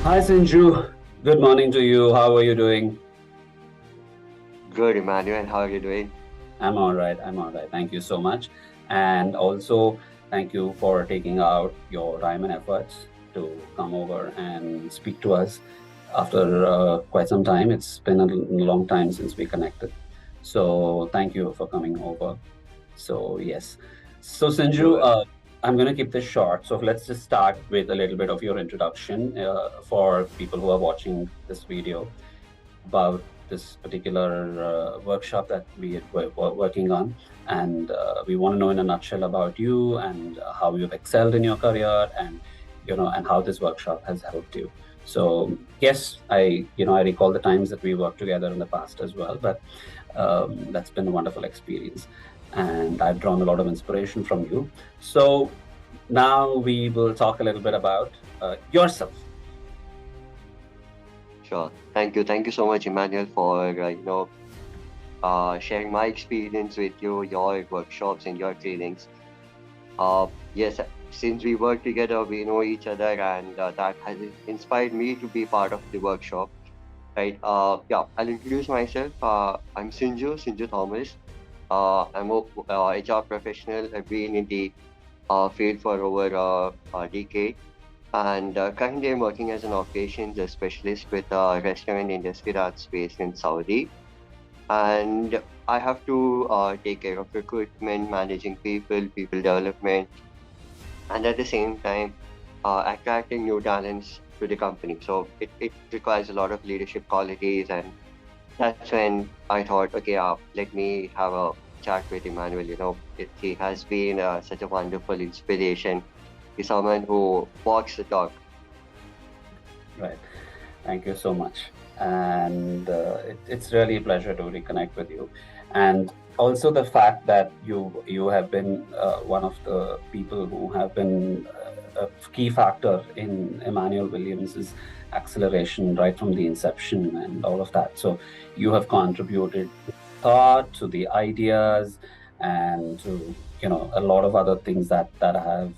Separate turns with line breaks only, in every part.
Hi Sinju, good morning to you. How are you doing?
Good, Immanuel. How are you doing?
I'm all right. I'm all right. Thank you so much. And also, thank you for taking out your time and efforts to come over and speak to us after quite some time. It's been a long time since we connected. So, thank you for coming over. So, yes. So, Sinju,
Sure.
I'm going to keep this short. So, let's just start with a little bit of your introduction for people who are watching this video about this particular workshop that we're working on. And we want to know in a nutshell about you and how you've excelled in your career and, and how this workshop has helped you. So, yes, I recall the times that we worked together in the past as well, but that's been a wonderful experience. And I've drawn a lot of inspiration from you. So now we will talk a little bit about yourself.
Sure. Thank you. Thank you so much, Emmanuel, for sharing my experience with you, your workshops and your trainings. Yes, since we work together, we know each other, and that has inspired me to be part of the workshop. Right. Yeah. I'll introduce myself. I'm Sinju Thomas. I'm a HR professional. I've been in the field for over a decade. And currently, I'm working as an operations specialist with a restaurant industry that's based in Saudi. And I have to take care of recruitment, managing people, people development, and at the same time, attracting new talents to the company. So it requires a lot of leadership qualities. And that's when I thought, okay, let me have a chat with Emmanuel. He has been such a wonderful inspiration. He's someone who walks the talk.
Right. Thank you so much. And it's really a pleasure to reconnect with you. And also the fact that you have been one of the people who have been a key factor in Immanuel Williams's acceleration right from the inception and all of that. So you have contributed to thought, to the ideas, and to a lot of other things that have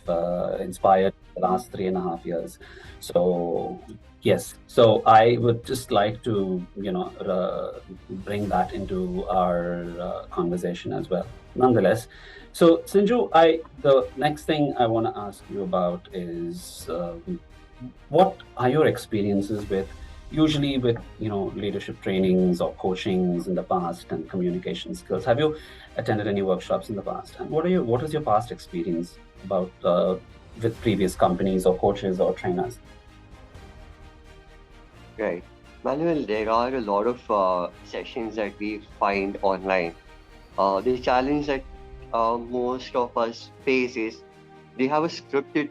inspired the last 3.5 years. So yes, so I would just like to, bring that into our conversation as well. Nonetheless, so Sinju, the next thing I want to ask you about is what are your experiences with, usually with leadership trainings or coachings in the past and communication skills? Have you attended any workshops in the past? And what is your past experience about with previous companies or coaches or trainers?
Right. Manuel, there are a lot of sessions that we find online. The challenge that most of us face is they have a scripted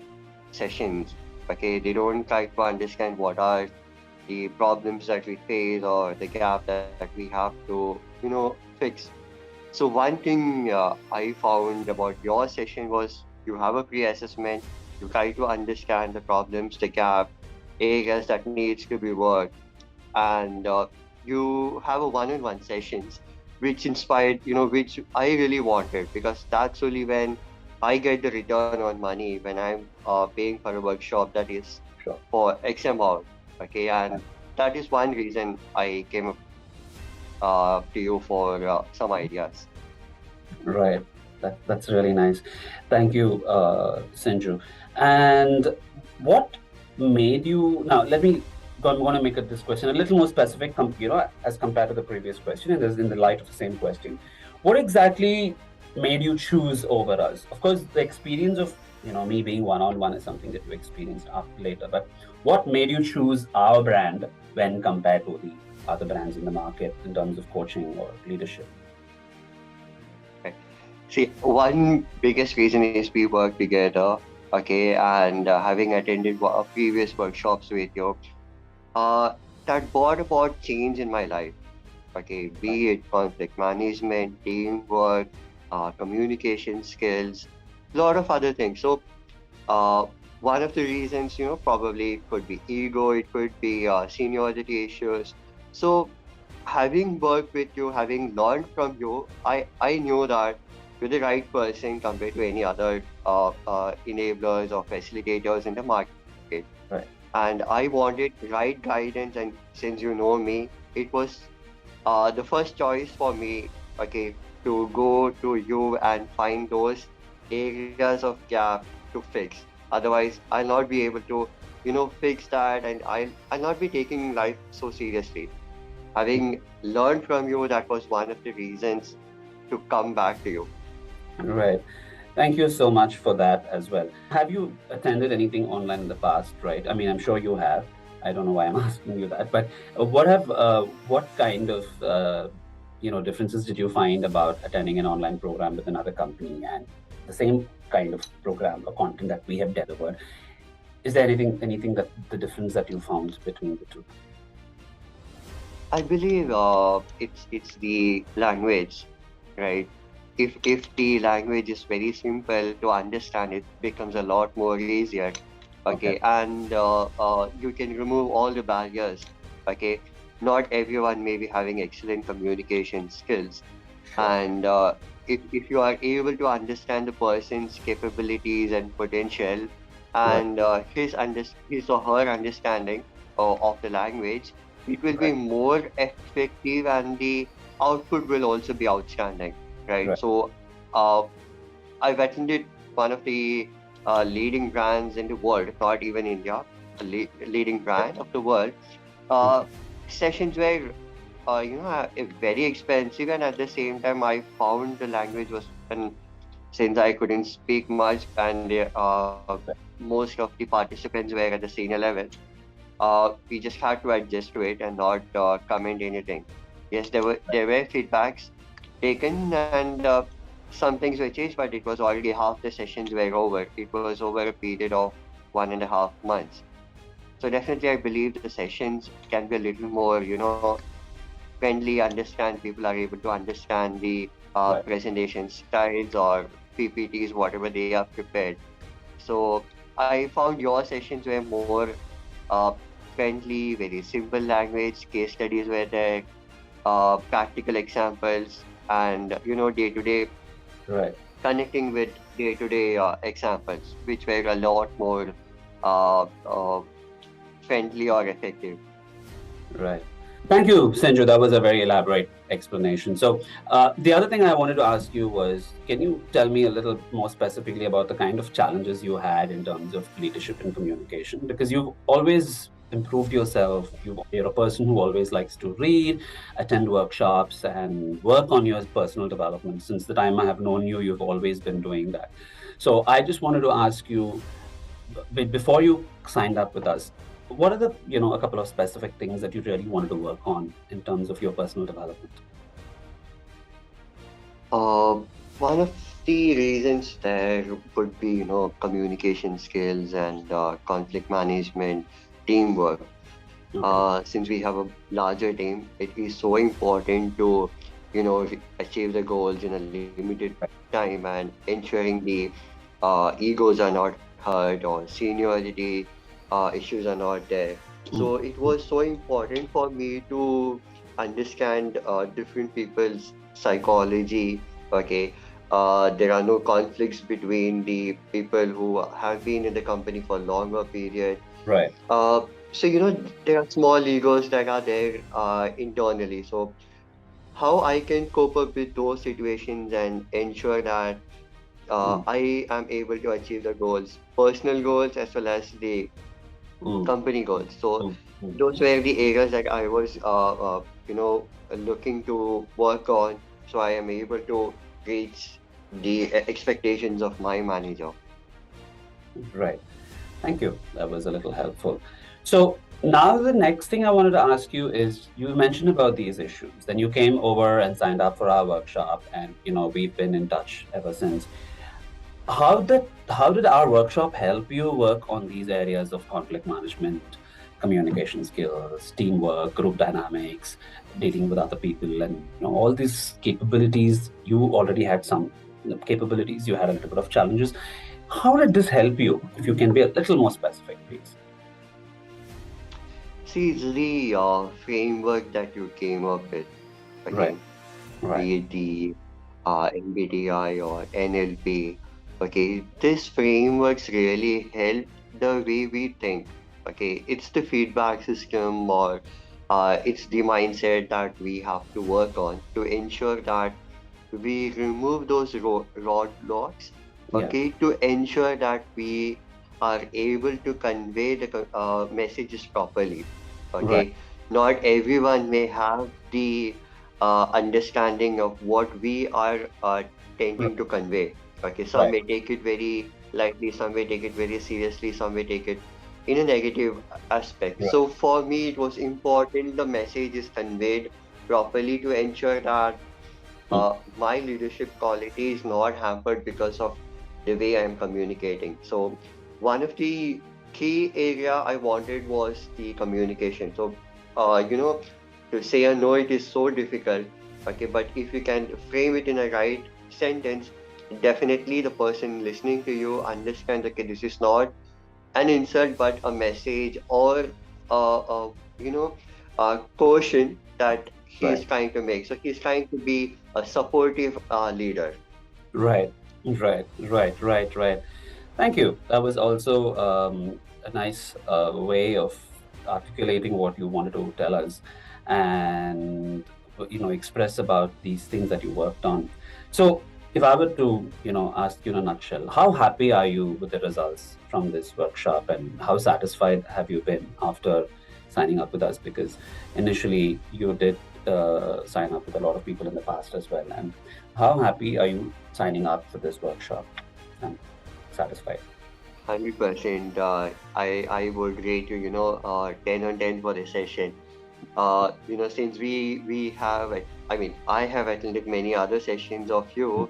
sessions. Okay, they don't try to understand what are the problems that we face or the gap that we have to, fix. So one thing I found about your session was you have a pre-assessment, you try to understand the problems, the gap, areas that needs to be worked, and you have a one-on-one sessions which inspired, which I really wanted, because that's only when I get the return on money when I'm paying for a workshop that is
Sure.
for X amount. Okay, and that is one reason I came up to you for some ideas.
Right. That's really nice. Thank you, Senju. And what made you now? I'm going to make this question a little more specific, as compared to the previous question, and as in the light of the same question. What exactly made you choose over us? Of course, the experience of me being one-on-one is something that you experienced after later. But what made you choose our brand when compared to the other brands in the market in terms of coaching or leadership?
Right. See, one biggest reason is we work together, okay, and having attended previous workshops with you, uh, that brought about change in my life. Okay,
Right.
be it conflict management, teamwork, communication skills, a lot of other things. So, uh, one of the reasons, probably it could be ego, it could be seniority issues. So, having worked with you, having learned from you, I knew that you're the right person compared to any other enablers or facilitators in the market.
Right.
and I wanted right guidance. And since you know me, it was the first choice for me, okay, to go to you and find those areas of gap to fix. Otherwise, I'll not be able to, fix that, and I'll not be taking life so seriously. Having learned from you, that was one of the reasons to come back to you.
Right. Thank you so much for that as well. Have you attended anything online in the past, right? I mean, I'm sure you have. I don't know why I'm asking you that, but what kind of differences did you find about attending an online program with another company and the same kind of program or content that we have delivered? Is there anything that the difference that you found between the two?
I believe it's the language, right? If the language is very simple to understand, it becomes a lot more easier.
Okay.
Okay, and you can remove all the barriers. Okay, not everyone may be having excellent communication skills,
Sure.
and if you are able to understand the person's capabilities and potential,
Right.
and his or her understanding of the language, it will be
Right.
more effective, and the output will also be outstanding, right?
Right.
So uh, I've attended one of the leading brands in the world, not even India, a leading brand of the world. uh, Sessions were very expensive, and at the same time I found the language was, and since I couldn't speak much, and most of the participants were at the senior level, we just had to adjust to it and not comment anything. Yes, there were feedbacks taken, and some things were changed, but it was already half the sessions were over. It was over a period of 1.5 months. So definitely, I believe the sessions can be a little more, friendly. Understand People are able to understand the
Right.
presentation styles or PPTs, whatever they are prepared. So I found your sessions were more uh, friendly, very simple language. Case studies were there, practical examples, and day to day,
Right.
connecting with day to day examples, which were a lot more uh, uh, friendly or effective.
Right. Thank you, Sinju. That was a very elaborate explanation. So, the other thing I wanted to ask you was, can you tell me a little more specifically about the kind of challenges you had in terms of leadership and communication? Because you've always improved yourself. You're a person who always likes to read, attend workshops, and work on your personal development. Since the time I have known you, you've always been doing that. So, I just wanted to ask you, before you signed up with us, what are the a couple of specific things that you really wanted to work on in terms of your personal development?
Uh, One of the reasons there would be, communication skills and conflict management, teamwork.
Okay.
Since we have a larger team, it is so important to, achieve the goals in a limited time, and ensuring the egos are not hurt, or seniority issues are not there. So
Mm.
it was so important for me to understand different people's psychology. Okay, there are no conflicts between the people who have been in the company for a longer period.
Right.
So there are small egos that are there internally. So how I can cope up with those situations and ensure that
Mm.
I am able to achieve the goals, personal goals as well as the
Mm.
company goals. So
Mm. Mm.
those were the areas that I was, looking to work on, so I am able to reach the expectations of my manager.
Right. Thank you. That was a little helpful. So now the next thing I wanted to ask you is, you mentioned about these issues. Then you came over and signed up for our workshop, and we've been in touch ever since. How did our workshop help you work on these areas of conflict management, communication skills, teamwork, group dynamics, dealing with other people, and all these capabilities? You already had some capabilities. You had a little bit of challenges. How did this help you? If you can be a little more specific, please.
See, it's the framework that you came up with.
Right.
Okay,
Right.
be it the MBTI or NLP. Okay, these frameworks really help the way we think. Okay, it's the feedback system, or it's the mindset that we have to work on to ensure that we remove those roadblocks,
Yeah.
okay, to ensure that we are able to convey the messages properly.
Right.
Okay, not everyone may have the understanding of what we are
Right.
tending to convey. Okay, some
Right.
may take it very lightly, some may take it very seriously, some may take it in a negative aspect.
Right.
So for me, it was important the message is conveyed properly to ensure that
Hmm.
my leadership quality is not hampered because of the way I am communicating. So one of the key area I wanted was the communication. So to say a no, it is so difficult. Okay, but if you can frame it in a right sentence, definitely the person listening to you understands. Okay, this is not an insult but a message, or you know a caution that he's
Right.
trying to make. So he's trying to be a supportive leader.
Right. Right. Right. Right. Right. Thank you. That was also a nice way of articulating what you wanted to tell us, and express about these things that you worked on. So, if I were to ask you in a nutshell, how happy are you with the results from this workshop, and how satisfied have you been after signing up with us? Because initially you did sign up with a lot of people in the past as well, and how happy are you signing up for this workshop and satisfied?
100%. I would rate you, 10 on 10 for this session. Since we have, I mean, I have attended many other sessions of you,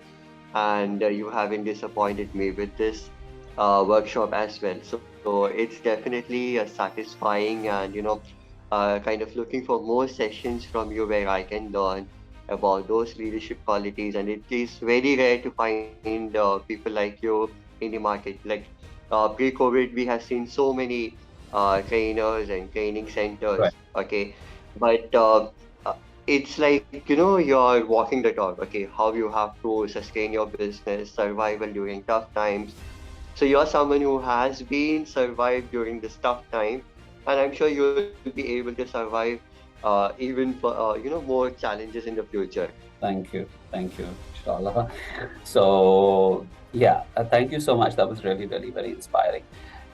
and you haven't disappointed me with this workshop as well. So it's definitely satisfying, and kind of looking for more sessions from you where I can learn about those leadership qualities. And it is very rare to find people like you in the market. Like pre-COVID, we have seen so many trainers and training
Right.
centers. Okay, but it's like you're walking the talk. Okay, how you have to sustain your business, survival during tough times. So you're someone who has been survived during this tough time, and I'm sure you'll be able to survive even for more challenges in the future.
Thank you. Thank you, inshallah. So, yeah, thank you so much. That was really, really very inspiring.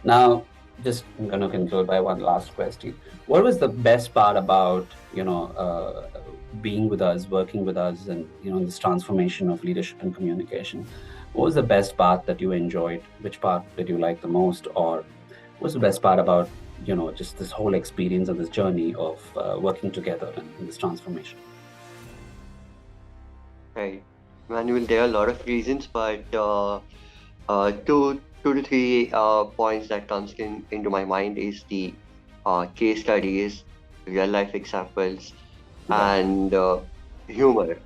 Now, just I'm going to conclude by one last question. What was the best part about, being with us, working with us, and, this transformation of leadership and communication? What was the best part that you enjoyed? Which part did you like the most? Or what was the best part about, just this whole experience and this journey of working together in this transformation?
Right, Manuel, there are a lot of reasons, but two to three points that comes into my mind is the case studies, real life examples,
Right.
and humor.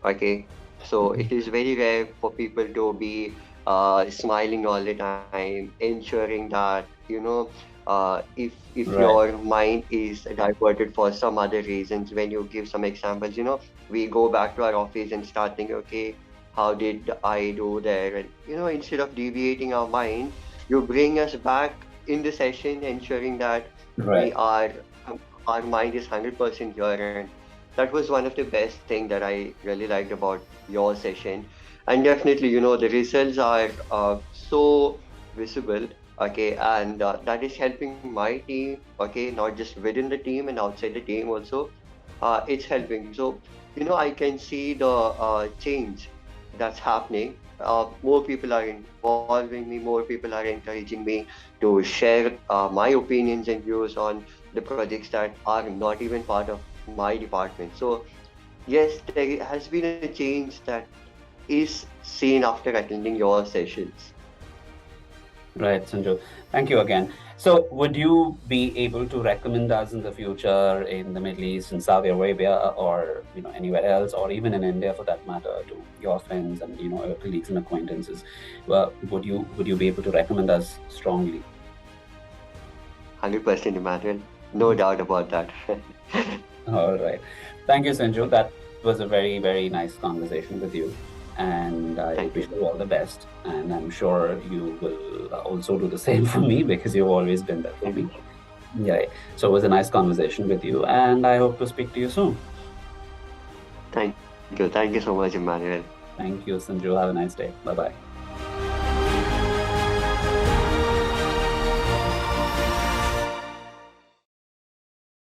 Okay, so it is very rare for people to be smiling all the time, ensuring that if
Right.
your mind is diverted for some other reasons. When you give some examples, we go back to our office and start thinking, okay, how did I do there? And instead of deviating our mind, you bring us back in the session, ensuring that we
Right.
are our mind is 100% here. And that was one of the best thing that I really liked about your session. And definitely, the results are so visible. Okay, and that is helping my team. Okay, not just within the team and outside the team also. It's helping. So I can see the change that's happening. More people are involving me, more people are encouraging me to share my opinions and views on the projects that are not even part of my department. So yes, there has been a change that is seen after attending your sessions.
Right, Sanju. Thank you again. So, would you be able to recommend us in the future in the Middle East, in Saudi Arabia, or anywhere else, or even in India for that matter, to your friends and your colleagues and acquaintances? Well, would you be able to recommend us strongly?
100% Immanuel. No doubt about that.
All right. Thank you, Sanju. That was a very, very nice conversation with you. And I
Thank
wish
you.
you all the best. And I'm sure you will also do the same for me because you've always been there for me. Yeah. So it was a nice conversation with you, and I hope to speak to you soon.
Thank you. Thank you so much, Emmanuel.
Thank you, Sanju. Have a nice day. Bye bye.